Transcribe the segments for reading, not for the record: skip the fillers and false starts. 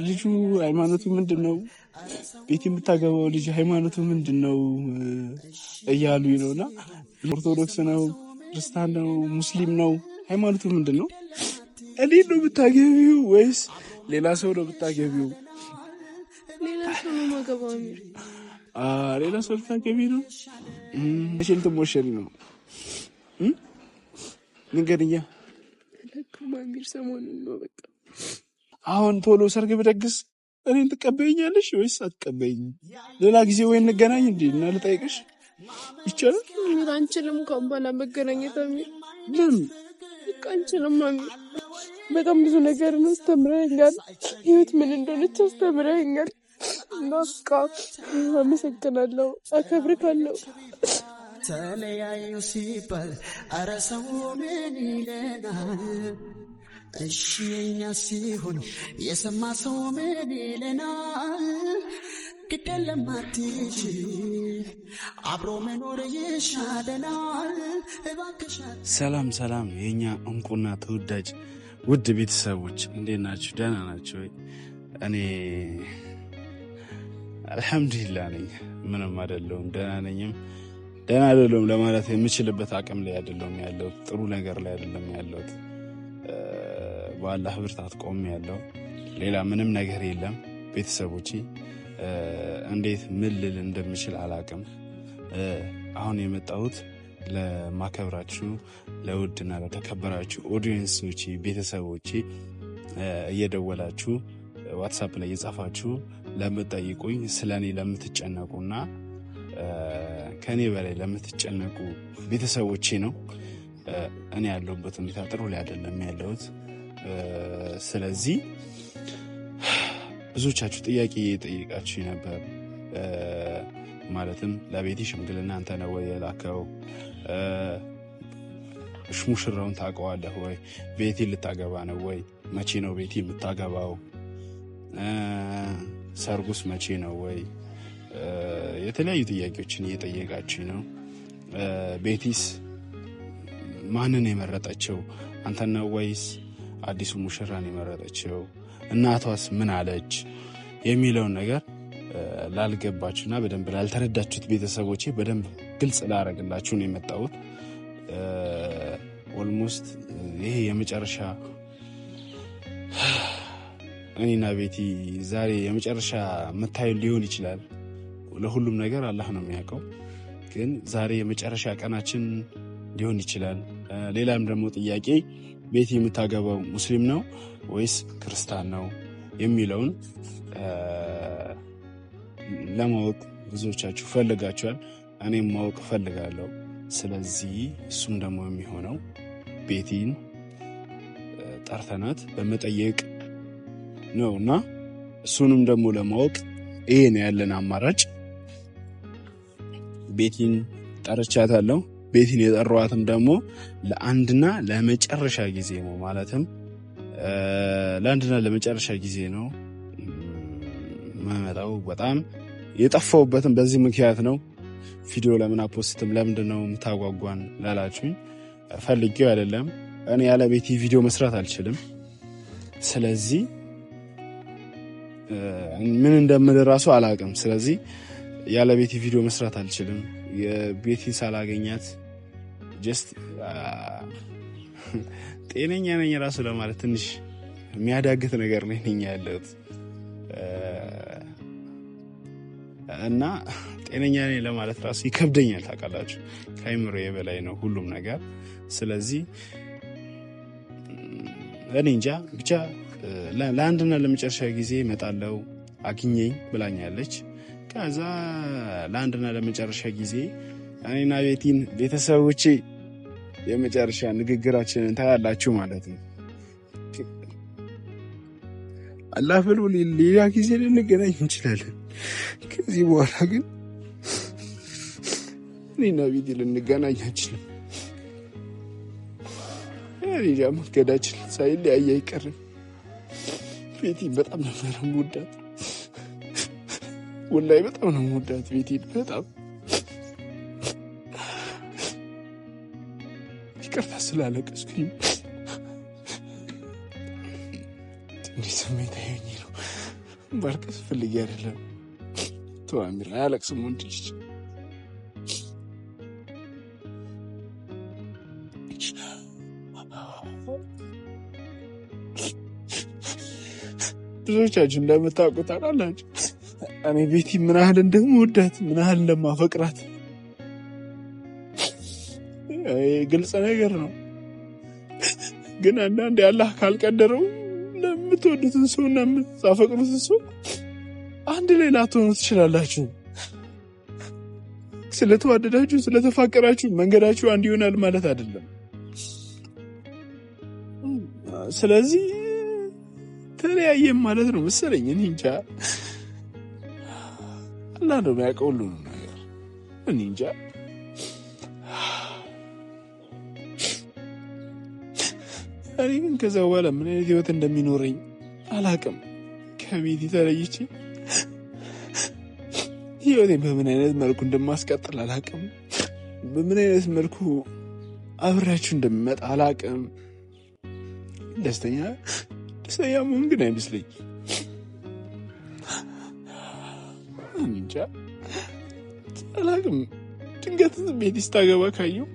ልጁ ሃይማኖቱ ምንድነው? ቤት የምታገባው ልጅ ሃይማኖቱ ምንድነው እያሉኝ ነውና ኦርቶዶክስ ነው፣ ክርስቲያን ነው፣ ሙስሊም ነው፣ ሃይማኖቱ ምንድነው? እኔ ነው የምታገቢው ወይስ ሌላ ሰው ነው የምታገቢው? ሌላ ሰው ነው ማገባው። ሌላ ሰው ልታገቢ ነው? እሺ ልትሞሸሪ ነው? ንገሪኛ። ማሚር ሰሞኑን ነው በቃ። አሁን ቶሎ ሰርግ ብደግስ እኔን ትቀበይኛለሽ ወይስ አትቀበይኝ? ሌላ ጊዜ ወይ እንገናኝ እንዴ እና ልጠይቅሽ ይቻላል? አንችልም ካምባላ መገናኘት አሚር። ለምን አንችልም አሚር? በጣም ብዙ ነገር ነው አስተምረኸኛል። ህይወት ምን እንደሆነች አስተምረኸኛል። ናስቃ አመሰግናለሁ፣ አከብርካለሁ። ተለያዩ ሲባል ኧረ ሰው ምን ይለናል? እሺ የኛ ሲሆን የሰማ ሰው ምን ይለናል? ግደለም አትሂጂ አብሮ መኖር ይሻለናል። ሰላም ሰላም፣ የኛ እንቁና ተወዳጅ ውድ ቤተሰቦች እንዴት ናችሁ? ደህና ናችሁ ወይ? እኔ አልሐምዱሊላህ ነኝ። ምንም አይደለሁም፣ ደህና ነኝም ደህና አይደለሁም ለማለት የምችልበት አቅም ላይ አይደለሁም ያለሁት። ጥሩ ነገር ላይ አይደለም ያለሁት። በአላህ ብርታት ቆም ያለው ሌላ ምንም ነገር የለም። ቤተሰቦቼ እንዴት ምን ልል እንደምችል አላቅም። አሁን የመጣሁት ለማከብራችሁ ለውድና ለተከበራችሁ ኦዲየንሶቼ ቤተሰቦቼ እየደወላችሁ ዋትሳፕ ላይ እየጻፋችሁ ለምትጠይቁኝ ስለኔ ለምትጨነቁና ከኔ በላይ ለምትጨነቁ ቤተሰቦቼ ነው። እኔ ያለሁበት ሁኔታ ጥሩ ላይ አይደለም ያለሁት። ስለዚህ ብዙዎቻችሁ ጥያቄ እየጠየቃችሁ ነበር። ማለትም ለቤቲ ሽምግልና አንተ ነው ወይ የላከው? ሙሽራውን ታውቀዋለህ ወይ? ቤቲ ልታገባ ነው ወይ? መቼ ነው ቤቲ የምታገባው? ሰርጉስ መቼ ነው ወይ? የተለያዩ ጥያቄዎችን እየጠየቃችሁ ነው። ቤቲስ ማንን የመረጠችው? አንተና ወይስ አዲሱ ሙሽራን የመረጠችው? እናቷስ ምን አለች? የሚለውን ነገር ላልገባችሁና በደንብ ላልተረዳችሁት ቤተሰቦቼ በደንብ ግልጽ ላደርግላችሁ ነው የመጣሁት። ኦልሞስት ይሄ የመጨረሻ እኔና ቤቲ ዛሬ የመጨረሻ መታዩ ሊሆን ይችላል። ለሁሉም ነገር አላህ ነው የሚያውቀው። ግን ዛሬ የመጨረሻ ቀናችን ሊሆን ይችላል። ሌላም ደግሞ ጥያቄ ቤቲ የምታገባው ሙስሊም ነው ወይስ ክርስቲያን ነው የሚለውን ለማወቅ ብዙዎቻችሁ ፈልጋችኋል። እኔም ማወቅ ፈልጋለሁ። ስለዚህ እሱም ደግሞ የሚሆነው ቤቲን ጠርተናት በመጠየቅ ነው እና እሱንም ደግሞ ለማወቅ ይሄ ነው ያለን አማራጭ። ቤቲን ጠርቻታለሁ። ቤቲን የጠራዋትም ደግሞ ለአንድና ለመጨረሻ ጊዜ ነው። ማለትም ለአንድና ለመጨረሻ ጊዜ ነው መመጣው። በጣም የጠፋሁበትም በዚህ ምክንያት ነው። ቪዲዮ ለምን አፖስትም ለምንድን ነው የምታጓጓን ላላችሁኝ ፈልጌው አይደለም። እኔ ያለ ቤቲ ቪዲዮ መስራት አልችልም። ስለዚህ ምን እንደምል ራሱ አላውቅም። ስለዚህ ያለ ቤቲ ቪዲዮ መስራት አልችልም። የቤቲን ሳላገኛት ጀስት ጤነኛ ነኝ ራሱ ለማለት ትንሽ የሚያዳግት ነገር ነኝ ያለሁት እና ጤነኛ ነኝ ለማለት ራሱ ይከብደኛል። ታውቃላችሁ፣ ከአይምሮዬ በላይ ነው ሁሉም ነገር። ስለዚህ እኔ እንጃ ብቻ ለአንድና ለመጨረሻ ጊዜ እመጣለሁ አግኘኝ ብላኛለች። ከዛ ለአንድና ለመጨረሻ ጊዜ እኔና ቤቲን ቤተሰቦቼ የመጨረሻ ንግግራችንን ታያላችሁ ማለት ነው። አላህ ብሎ ሌላ ጊዜ ልንገናኝ እንችላለን። ከዚህ በኋላ ግን እኔና ቤቲ ልንገናኝ አንችልም። እኔ መንገዳችን ሳይለያይ አይቀርም። ቤቲ በጣም ነበር የምወዳት፣ ወላሂ በጣም ነው የምወዳት ቤቲ በጣም። ይቅርታ ስላለቀስኩኝ ትንሽ ስሜታዊ ሆኜ ነው። ማልቀስ ፈልጌ አይደለም። ተው አሚር፣ አያለቅስም ወንድ ልጅ። ብዙዎቻችሁ እንደምታውቁት ታውቃላችሁ እኔ ቤቲ ምን ያህል እንደምወዳት ምን ያህል እንደማፈቅራት ግልጽ ነገር ነው። ግን አንዳንዴ አላህ ካልቀደረው ለምትወዱትን ሰው እና የምታፈቅሩትን ሰው አንድ ላይ ላትሆኑ ትችላላችሁ። ስለተዋደዳችሁ ስለተፋቀራችሁ መንገዳችሁ አንድ ይሆናል ማለት አይደለም። ስለዚህ ተለያየም ማለት ነው መሰለኝ። እኔ እንጃ፣ አላህ ነው የሚያውቀው ሁሉንም ነገር። እኔ እንጃ። እኔ ግን ከዛ በኋላ ምን አይነት ህይወት እንደሚኖረኝ አላቅም። ከቤት ተለይቼ ህይወቴን በምን አይነት መልኩ እንደማስቀጥል አላቅም። በምን አይነት መልኩ አብሬያችሁ እንደምመጣ አላቅም። ደስተኛ መሆን ግን አይመስለኝ። እንጃ አላቅም። ድንገት ቤት ስታገባ ካየው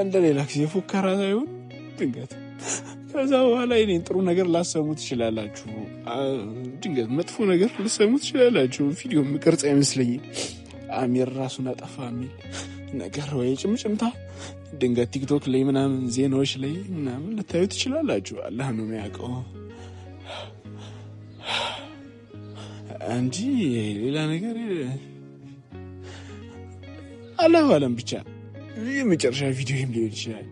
እንደ ሌላ ጊዜ ፉከራ ሳይሆን ድንገት ከዛ በኋላ እኔን ጥሩ ነገር ላሰሙ ትችላላችሁ፣ ድንገት መጥፎ ነገር ልሰሙ ትችላላችሁ። ቪዲዮ ምቅርጽ አይመስለኝም። አሚር ራሱን አጠፋ የሚል ነገር ወይ ጭምጭምታ ድንገት ቲክቶክ ላይ ምናምን ዜናዎች ላይ ምናምን ልታዩ ትችላላችሁ። አላህ ነው የሚያውቀው እንጂ ሌላ ነገር አላህ አለም። ብቻ የመጨረሻ ቪዲዮም ሊሆን ይችላል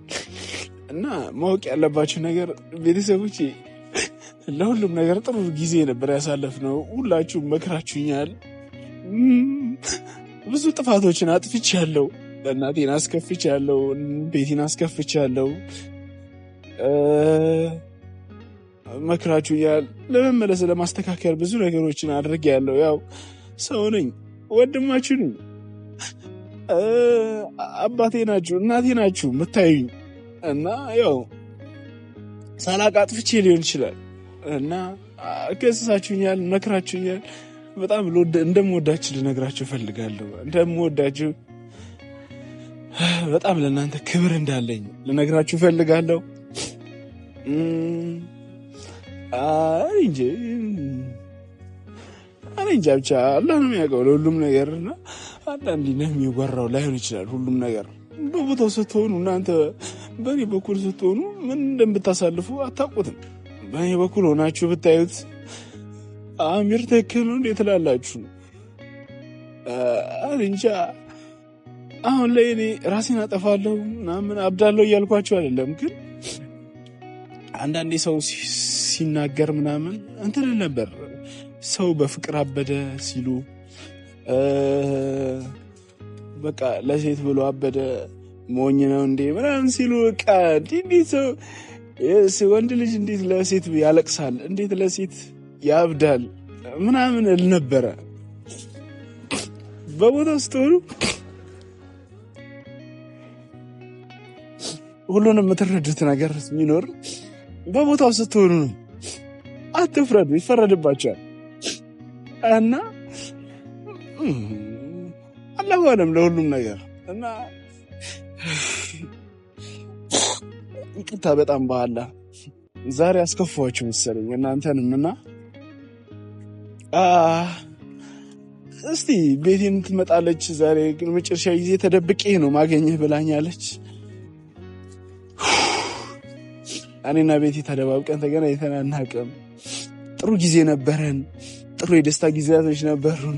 እና ማወቅ ያለባችሁ ነገር ቤተሰቦች፣ ለሁሉም ነገር ጥሩ ጊዜ ነበር ያሳለፍነው። ሁላችሁም መክራችሁኛል። ብዙ ጥፋቶችን አጥፍቻለሁ። እናቴን አስከፍቻለሁ፣ ቤቴን አስከፍቻለሁ። መክራችሁኛል። ለመመለስ ለማስተካከል ብዙ ነገሮችን አድርጌያለሁ። ያው ሰው ነኝ፣ ወንድማችሁ ነኝ። አባቴ ናችሁ፣ እናቴ ናችሁ የምታዩኝ እና ያው ሳላቅ አጥፍቼ ሊሆን ይችላል እና ከሰሳችሁኛል፣ መክራችሁኛል። በጣም እንደምወዳችሁ ልነግራችሁ እፈልጋለሁ። እንደምወዳችሁ በጣም ለእናንተ ክብር እንዳለኝ ልነግራችሁ እፈልጋለሁ። እንጃ ብቻ አላህ ነው የሚያውቀው ለሁሉም ነገር እና አንዳንዴ ነው የሚወራው ላይሆን ይችላል ሁሉም ነገር። በቦታው ስትሆኑ እናንተ በእኔ በኩል ስትሆኑ ምን እንደምታሳልፉ አታውቁትም። በእኔ በኩል ሆናችሁ ብታዩት አሚር ትክክል ነው እንዴት ትላላችሁ? እንጃ አሁን ላይ እኔ ራሴን አጠፋለሁ ምናምን አብዳለሁ እያልኳቸው አይደለም፣ ግን አንዳንዴ ሰው ሲናገር ምናምን እንትን ነበር። ሰው በፍቅር አበደ ሲሉ በቃ ለሴት ብሎ አበደ ሞኝ ነው እንዴ ምናምን ሲሉ በቃ እንዴት ሰው ወንድ ልጅ እንዴት ለሴት ያለቅሳል? እንዴት ለሴት ያብዳል? ምናምን ነበረ። በቦታው ስትሆኑ ሁሉንም የምትረዱት ነገር የሚኖር በቦታው ስትሆኑ ነው። አትፍረዱ፣ ይፈረድባቸዋል። እና አላሁ አለም ለሁሉም ነገር እና ይቅርታ በጣም በኋላ ዛሬ አስከፋችሁ መሰለኝ እናንተንም። እና እስቲ ቤቴን ትመጣለች ዛሬ ግን መጨረሻ ጊዜ ተደብቄ ነው ማገኘህ ብላኛለች። እኔና ቤቴ ተደባብቀን ተገናኝተን አናውቅም። ጥሩ ጊዜ ነበረን፣ ጥሩ የደስታ ጊዜያቶች ነበሩን።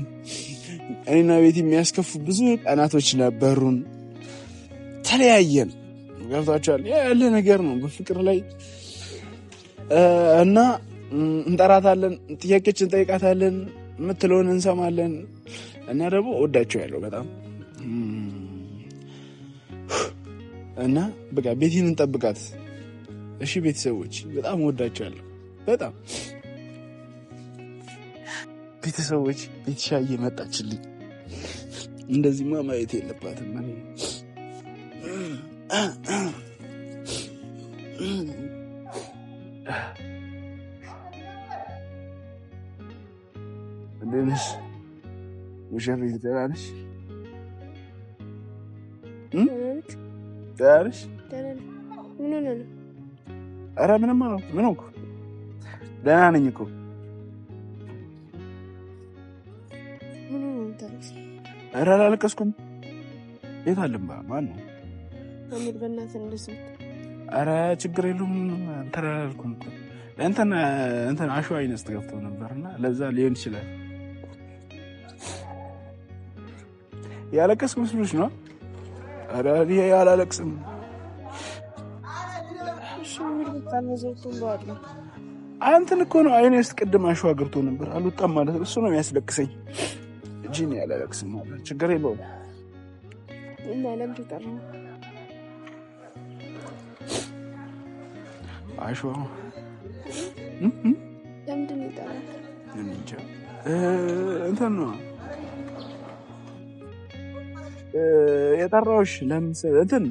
እኔና ቤቴ የሚያስከፉ ብዙ ቀናቶች ነበሩን። ተለያየን። ገብቷችኋል? ያለ ነገር ነው በፍቅር ላይ እና እንጠራታለን፣ ጥያቄዎችን እንጠይቃታለን፣ የምትለውን እንሰማለን እና ደግሞ ወዳቸዋለሁ በጣም እና በቃ ቤቴን እንጠብቃት። እሺ ቤተሰቦች፣ በጣም ወዳቸዋለሁ በጣም ቤተሰቦች። ቤትሻዬ መጣችልኝ። እንደዚህማ ማየት የለባትም። ደህና ሙሽሪት ደህና ነሽ? ደህና ነሽ? ምን ሆነ ነው? ኧረ ምንም አልሆንኩም። ምን ሆንኩ? ደህና ነኝ እኮ። ኧረ አላለቀስኩም። የት አለም? ማን ነው? አሚር በእናትህ እንደዚህ። ኧረ ችግር የለውም። እንትን አላልኩም እኮ እንትን አሸዋ አይነስት ገብተው ነበርና ለዛ ሊሆን ይችላል። ያለቀስኩ መስሎሽ ነው? ኧረ እኔ አላለቅስም። እሺ ምን ልታነዘውቱን ባለ አንተን እኮ ነው አይኔ ውስጥ ቅድም አሸዋ ገብቶ ነበር አልወጣም ማለት ነው። እሱ ነው የሚያስለቅሰኝ እንጂ እኔ አላለቅስም ማለት ችግር የለውም። እና ለምን ተጠራው? አሸዋ ለምንድን ነው የጠራው? እንጃ እንትን ነው የጠራሁሽ። ለምን እንትን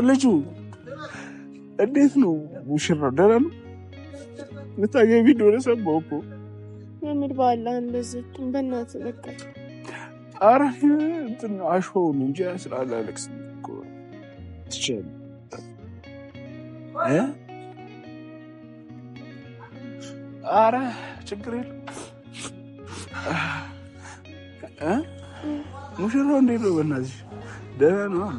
ልጁ እንዴት ነው? ሙሽራው ደህና ነው? ልታገቢ እንደሆነ ሰማሁ እኮ። የምር በአላህ እንደዚህ በእናትህ በቃ። ኧረ እንትን አሸዋው ነው እንጂ ስላላለቅስም እኮ ትችያለሽ። ኧረ ችግር የለም። ሙሽራው እንዴት ነው? በእናትሽ ደህና ነው?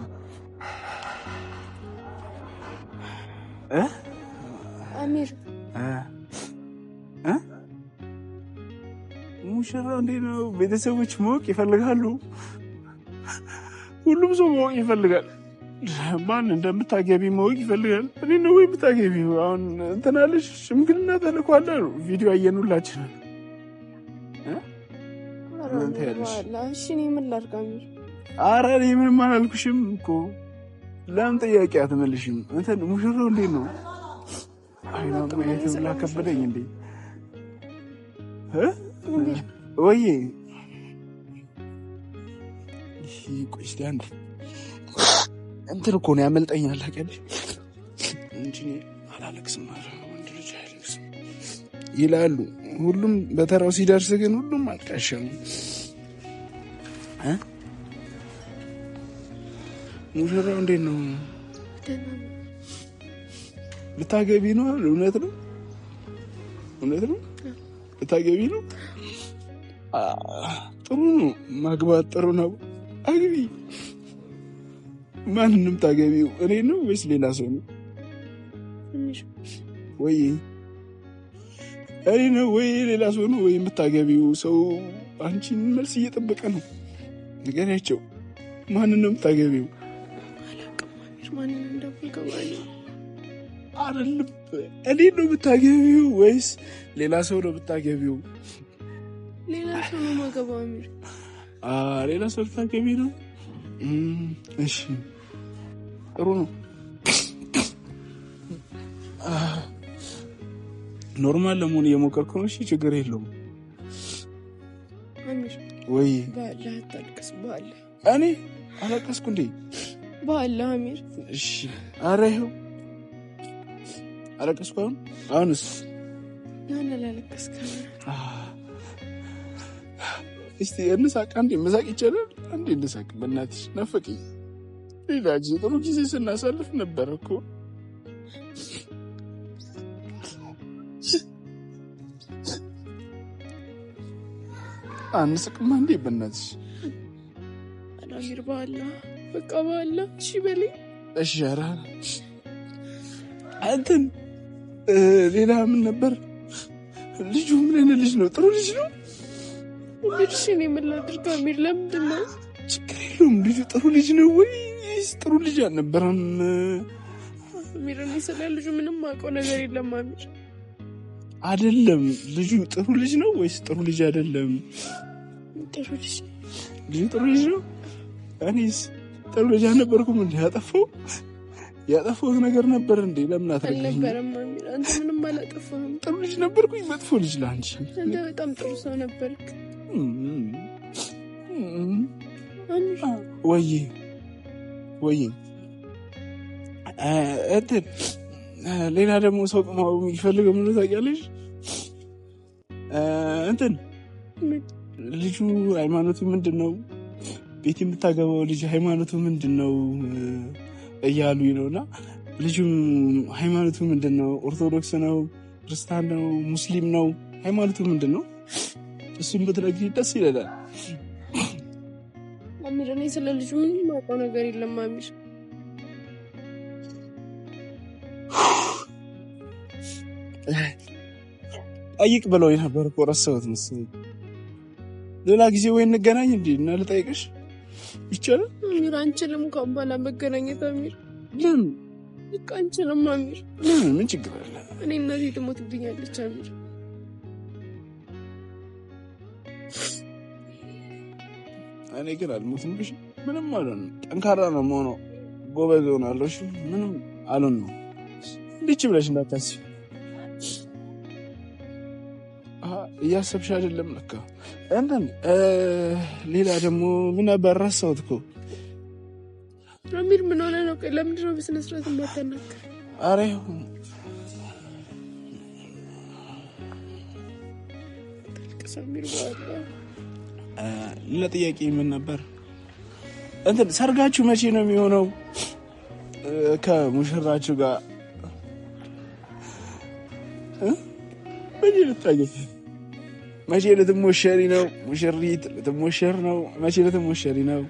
አሚር ሙሽራው እንዴት ነው? ቤተሰቦች ማወቅ ይፈልጋሉ። ሁሉም ሰው ማወቅ ይፈልጋል። ማን እንደምታገቢ ማወቅ ይፈልጋል። እኔ ነው ወይ የምታገቢ? አሁን እንትን አለሽ ሽምግልና ተልኳል አሉ። ቪዲዮ አየን ሁላችንን። እሺ እኔ ምን ላድርግ አሚር? ኧረ እኔ ምንም አላልኩሽም እኮ። ለምን ጥያቄ አትመልሽም? እንትን ሙሽራው እንዴት ነው? አይና ማየት ብላ ከበደኝ እንዴ? ወይ እሺ ቆይ እስኪ አንዴ እንትን እኮ ነው ያመልጠኛል ታውቂያለሽ እንጂ አላለቅስም። ወንድ ልጅ አያለቅስም ይላሉ ሁሉም። በተራው ሲደርስ ግን ሁሉም አልቃሻ ነው። ሙሽራው እንዴት ነው? ልታገቢ ነው? እውነት ነው? እውነት ነው? ልታገቢ ነው? ጥሩ ነው ማግባት፣ ጥሩ ነው። አግቢ። ማንንም ታገቢው እኔ ነው ወይስ ሌላ ሰው ነው? ወይ እኔ ነው ወይ ሌላ ሰው ነው? ወይ የምታገቢው ሰው አንቺን መልስ እየጠበቀ ነው። ንገሪያቸው። ማንን ነው የምታገቢው? አይደለም እኔ ነው የምታገቢው ወይስ ሌላ ሰው ነው የምታገቢው? ሌላ ሰው ነው የማገባው አሚር። ሌላ ሰው ልታገቢ ነው? እሺ ጥሩ ነው። ኖርማል ለመሆን እየሞከርኩ ነው። እሺ ችግር የለውም አሚር። ወይ በአላህ አታልቅስ። በአላህ እኔ አለቀስኩ እንዴ? በአላህ አሚር። እሺ ኧረ ይኸው አለቀስኩ። አሁንስ ያን አላለቀስክ? እስቲ እንሳቅ። አንዴ መሳቅ ይቻላል? አንዴ እንሳቅ በእናትሽ። ናፈቀኝ። ሌላ ጊዜ ጥሩ ጊዜ ስናሳልፍ ነበር እኮ። አንስቅማ እንዴ በእናትሽ? አሚር በአላህ በቃ በአላህ እሺ በለኝ። እሺ ኧረ እንትን ሌላ ምን ነበር? ልጁ ምን አይነት ልጅ ነው? ጥሩ ልጅ ነው? ልጅ እኔ ምን ላድርግ አሚር? ለምንድን ነው? ችግር የለውም። ልጁ ጥሩ ልጅ ነው ወይስ ጥሩ ልጅ አልነበረም? አሚር እኔ ስለ ልጁ ምንም አውቀው ነገር የለም አሚር። አይደለም ልጁ ጥሩ ልጅ ነው ወይስ ጥሩ ልጅ አይደለም? ጥሩ ልጅ። ልጁ ጥሩ ልጅ ነው። እኔስ ጥሩ ልጅ አልነበርኩም እንዴ? ያጠፋሁት ነገር ነበር እንዴ? ለምን አትረግኝ? አልነበረም አሚር። አንተ ምንም አላጠፋህም። ጥሩ ልጅ ነበርኩኝ? መጥፎ ልጅ ለአንቺ? አንተ በጣም ጥሩ ሰው ነበርክ አሚር። ወይ እንትን ሌላ ደግሞ ሰው ማወቅ የሚፈልገው ምን ታውቂያለሽ? እንትን ልጁ ሃይማኖቱ ምንድን ነው? ቤት የምታገባው ልጅ ሃይማኖቱ ምንድን ነው እያሉኝ ነው። እና ልጁም ሃይማኖቱ ምንድን ነው? ኦርቶዶክስ ነው? ክርስቲያን ነው? ሙስሊም ነው? ሃይማኖቱ ምንድን ነው? እሱም ብትነግሪኝ ደስ ይለናል። አሚር እኔ ስለ ልጁ ምንም የማውቀው ነገር የለም። አሚር ጠይቅ ብለው ነበር እኮ ረሳሁት መሰለኝ። ሌላ ጊዜ ወይ እንገናኝ እንዴ እና ልጠይቅሽ ይቻላል? አሚር አንችልም ከአባላ መገናኘት። አሚር ለምን? በቃ አንችልም አሚር። ምን ችግር አለ? እኔ እናቴ ትሞትብኛለች አሚር። እኔ ግን አልሞትምብሽ። ምንም አልሆንም። ጠንካራ ነው የምሆነው። ጎበዝ ሆናለሁ። ምንም አልሆንም። እንዲች ብለሽ እንዳታስቢ። እያሰብሽ አይደለም ለካ። እንትን ሌላ ደግሞ ምን ነበር ረሳሁት እኮ። አሚር ምን ሆነ ነው? ለምንድን ነው በስነ ስርዓት የማታናግር? ኧረ ተልቅስ አሚር በኋላ ሌላ ጥያቄ ምን ነበር? እንትን ሰርጋችሁ መቼ ነው የሚሆነው ከሙሽራችሁ ጋር? መቼ ልትሞሸሪ ነው? ሙሽሪት ልትሞሸር ነው? መቼ ልትሞሸሪ ነው?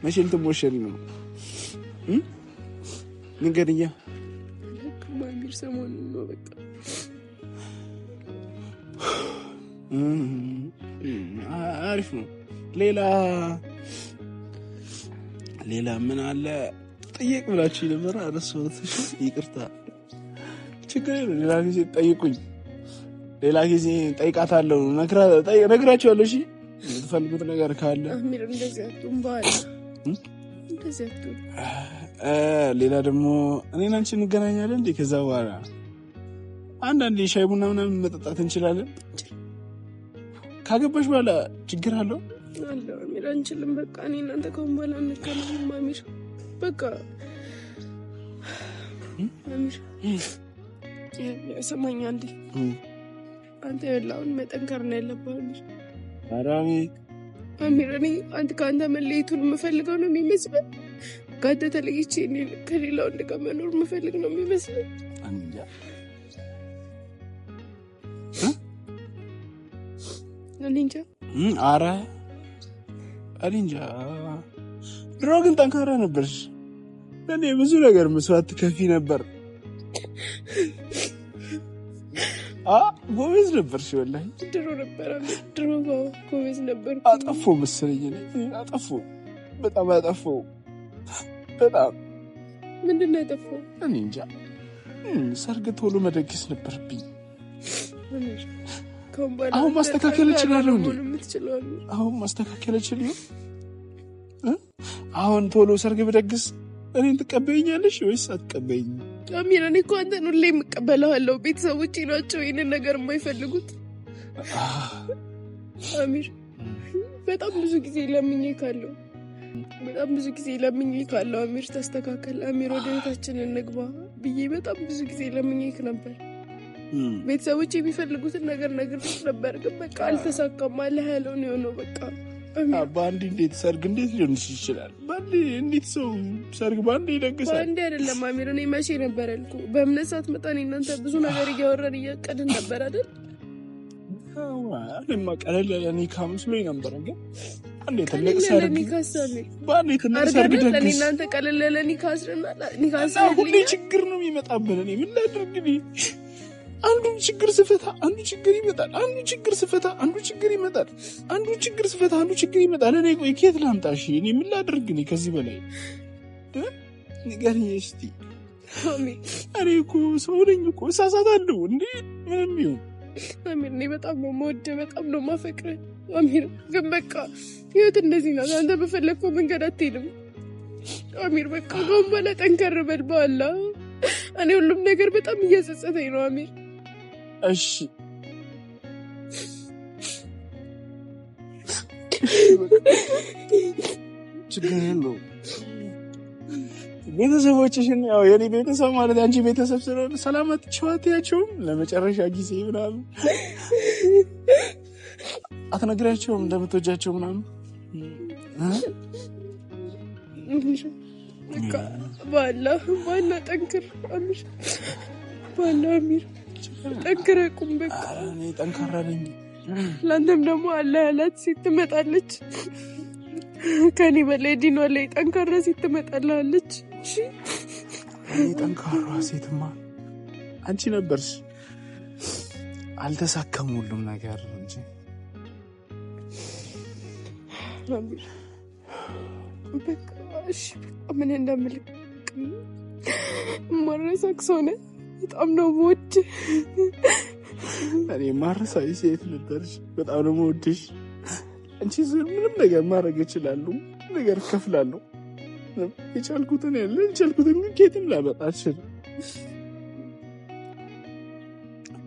መቼ ልትሞሸሪ ነው? ንገሪኛ። አሚር ሰሞኑን ነው በቃ። አሪፍ ነው። ሌላ ምን አለ? ጠየቅ ብላችሁ ነበር አረሳሁት። ይቅርታ። ችግር የለም። ሌላ ጊዜ ጠይቁኝ። ሌላ ጊዜ ጠይቃታለሁ። ነግራቸዋለሁ። እሺ የምትፈልጉት ነገር ካለ አሚር እንደዚህ አትሁን። በኋላ እንደዚህ አትሁን። ሌላ ደግሞ እኔና አንቺ እንገናኛለን እንዴ? ከዛ በኋላ አንዳንዴ ሻይ ቡና ምናምን መጠጣት እንችላለን። ካገባሽ በኋላ ችግር አለው? አሚር አንችልም። በቃ እኔ እናንተ ከሆን በኋላ እንገናኝም። አሚር በቃ አሚር ሰማኝ አንዴ። አንተ ያለውን መጠንከር ነው ያለብህ። አራሚ አሚር እኔ ከአንተ መለየቱን የምፈልገው ነው የሚመስለው። ከአንተ ተለይቼ ከሌላ ወንድ ጋር መኖር የምፈልግ ነው የሚመስለው። እኔ እንጃ። ኧረ እኔ እንጃ። ድሮ ግን ጠንካራ ነበርሽ። እኔ ብዙ ነገር መስዋዕት ከፊ ነበር። ጎበዝ ነበርሽ። ወላሂ ድሮ ጎበዝ ነበር። አጠፎ መሰለኝ። በጣም አጠፋው። በጣም ምንድን ነው ያጠፋው? እኔ እንጃ። ሰርግ ቶሎ መደገስ ነበርብኝ። አሁን ማስተካከል እችላለሁ። አሁን ማስተካከል እችላለሁ። አሁን ቶሎ ሰርግ ብደግስ እኔን ትቀበይኛለሽ ወይስ አትቀበይኝም? አሚር እኔ እኮ አንተን ሁሌ የምቀበለዋለሁ። ቤተሰቦቼ ናቸው ይህንን ነገር የማይፈልጉት። አሚር በጣም ብዙ ጊዜ ለምኜ ካለው አሚር ተስተካከል፣ አሚር ወደ ቤታችን እንግባ ብዬ በጣም ብዙ ጊዜ ለምኜክ ነበር። ቤተሰቦቼ የሚፈልጉትን ነገር ነግሬሽ ነበር፣ ግን በቃ አልተሳካም። አለ ያለውን የሆነው በቃ በአንድ እንዴት ሰርግ እንዴት ሊሆንሽ ይችላል? በአንድ እንዴት ሰው ሰርግ በአንድ ይደግሳል? በአንድ አይደለም አሚር። እኔ መቼ ነበር ያልኩ? በእምነት ሳትመጣ እናንተ ብዙ ነገር እያወራን እያቀድን ነበር አይደል? እኔማ ቀለል ያለ ኒካ መስሎኝ ነበር፣ ግን አንዴ ትልቅ ሰርግ በአንዴ ትልቅ ሰርግ ደግስ እናንተ ቀለል ያለ ኒካ አስረና ሁሌ ችግር ነው የሚመጣብን። እኔ ምን ላድርግ? አንዱን ችግር ስፈታ አንዱ ችግር ይመጣል። አንዱ ችግር ስፈታ አንዱ ችግር ይመጣል። እኔ ቆይ ከየት ላምጣሽ? እኔ ምን ላድርግ? እኔ ከዚህ በላይ ንገሪኝ እስቲ። እኔ እኮ ሰው ነኝ እኮ እሳሳታለሁ እንዴ? ምንም ይሁን አሚር፣ እኔ በጣም ነው የምወደው፣ በጣም ነው የማፈቅረው አሚር። ግን በቃ ህይወት እንደዚህ ናት። አንተ በፈለግከው መንገድ አትሄድም አሚር። በቃ ከአሁን በኋላ ጠንከር በል በኋላ። እኔ ሁሉም ነገር በጣም እያጸጸተኝ ነው አሚር። እሺ ችግር የለውም። ቤተሰቦችሽን ያው የኔ ቤተሰብ ማለት አንቺ ቤተሰብ ስለሆነ ሰላማት ቸዋትያቸውም ለመጨረሻ ጊዜ ምናምን አትነግራቸውም እንደምትወጃቸው ምናምን ባላ ጠንክር አሚር ባላ አሚር ጠንክረ ቁም በቃ እኔ ጠንካራ ነኝ። ለአንተም ደግሞ አላህ ያላት ሴት ትመጣለች ከኔ በላይ ዲኗ ላይ ጠንካራ ሴት ትመጣላለች። እሺ እኔ ጠንካራ ሴትማ አንቺ ነበርሽ። አልተሳካም ሁሉም ነገር እንጂ በቃ እሺ ምን እንደምልክ ማረሳክ ሰውነ በጣም ነው የምወድ። እኔ ማረሳይ ሴት ነበርሽ። በጣም ነው የምወድሽ። አንቺ ምንም ነገር ማድረግ እችላለሁ፣ ነገር እከፍላለሁ። የቻልኩትን የቻልኩትን ጌትም ላመጣ አልችልም።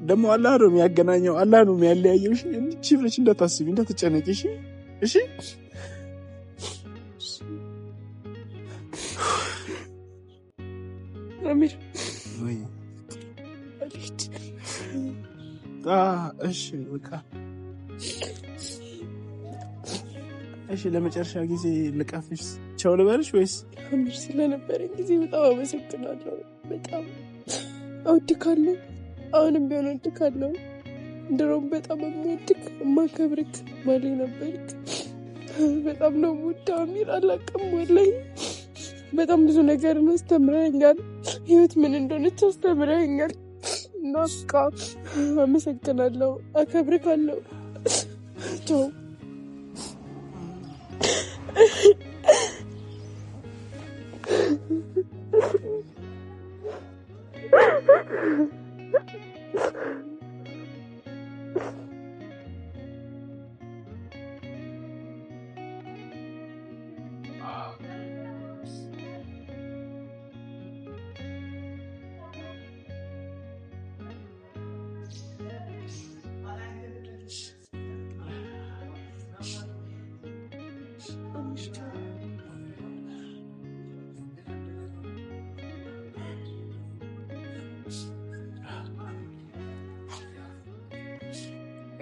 ደግሞ አላህ ነው የሚያገናኘው፣ አላህ ነው የሚያለያየው። እሺ እንቺ ብለሽ እንዳታስቢ፣ እንዳትጨነቂ። እሺ እሺ አሚር ወይ እሺ በቃ እሺ ለመጨረሻ ጊዜ ልቀፍሽ ቻው ልበልሽ ወይስ? አሚር ስለነበረን ጊዜ በጣም አመሰግናለሁ። በጣም እወድካለሁ። አሁንም ቢሆን እወድካለሁ። ድሮም በጣም የምወድክ የማከብርክ ባሌ ነበርክ። በጣም ነው የምወደው አሚር። አላውቅም ወላሂ በጣም ብዙ ነገርን አስተምረኸኛል። ህይወት ምን እንደሆነች አስተምረኸኛል። እና በቃ አመሰግናለሁ፣ አከብርካለሁ። ቻው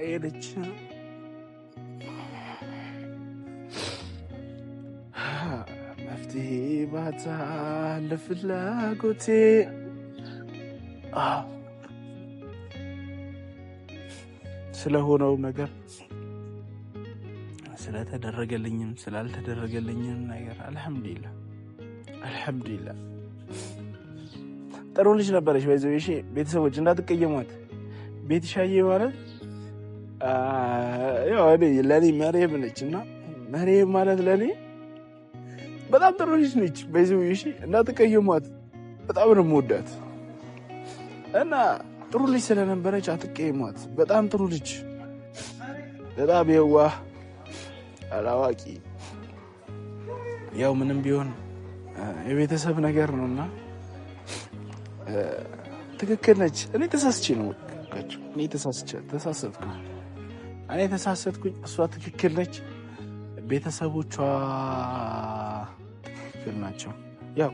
ሄደች። መፍትሄ ባታ ለፍላጎቴ ስለሆነው ነገር ስለተደረገልኝም ስላልተደረገልኝም ነገር አልሐምዱሊላህ አልሐምዱሊላህ። ጥሩ ልጅ ነበረች። በዚህ እሺ ቤተሰቦች እንዳትቀየሟት። ቤትሻዬ ማለት ያው ለኔ መሬም ነች እና መሬም ማለት ለኔ በጣም ጥሩ ልጅ ነች። በዚህ እሺ እንዳትቀየሟት። በጣም ነው የምወዳት እና ጥሩ ልጅ ስለነበረች አትቀየሟት። በጣም ጥሩ ልጅ፣ በጣም የዋህ አላዋቂ። ያው ምንም ቢሆን የቤተሰብ ነገር ነውና ትክክል ነች። እኔ ተሳስቼ ነው እኔ ተሳሰትኩኝ። እሷ ትክክል ነች። ቤተሰቦቿ ትክክል ናቸው። ያው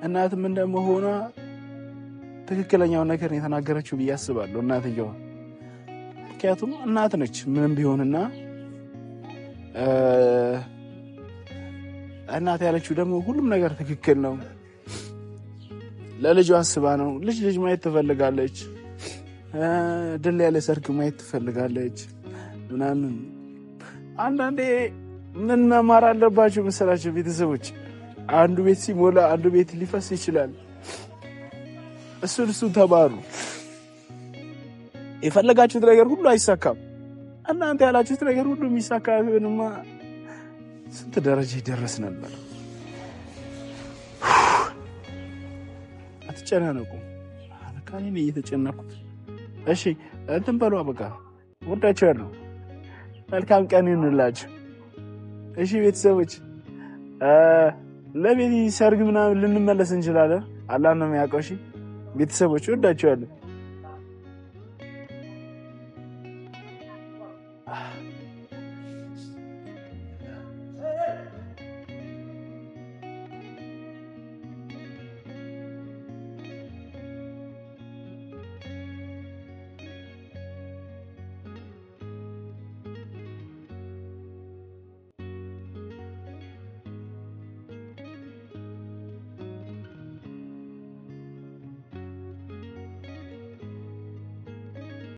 እናትም እንደመሆኗ ትክክለኛውን ነገር የተናገረችው ብዬ አስባለሁ እናትየዋ። ምክንያቱም እናት ነች ምንም ቢሆንና እናት ያለችው ደግሞ ሁሉም ነገር ትክክል ነው። ለልጇ አስባ ነው። ልጅ ማየት ትፈልጋለች። ድል ያለ ሰርግ ማየት ትፈልጋለች ምናምን። አንዳንዴ ምን መማር አለባቸው መሰላቸው ቤተሰቦች? አንዱ ቤት ሲሞላ አንዱ ቤት ሊፈስ ይችላል። እሱን ተማሩ። የፈለጋችሁት ነገር ሁሉ አይሳካም። እናንተ ያላችሁት ነገር ሁሉ የሚሳካ ቢሆንማ ስንት ደረጃ ይደረስ ነበር። አትጨናነቁ። አለካኔ ነው እየተጨነኩት። እሺ እንትን በሉ በቃ ወዳችኋለሁ። መልካም ቀን ይሁንላችሁ። እሺ ቤተሰቦች ለቤት ሰርግ ምናምን ልንመለስ እንችላለን። አላህ ነው የሚያውቀው። እሺ ቤተሰቦች ወዳችኋለሁ።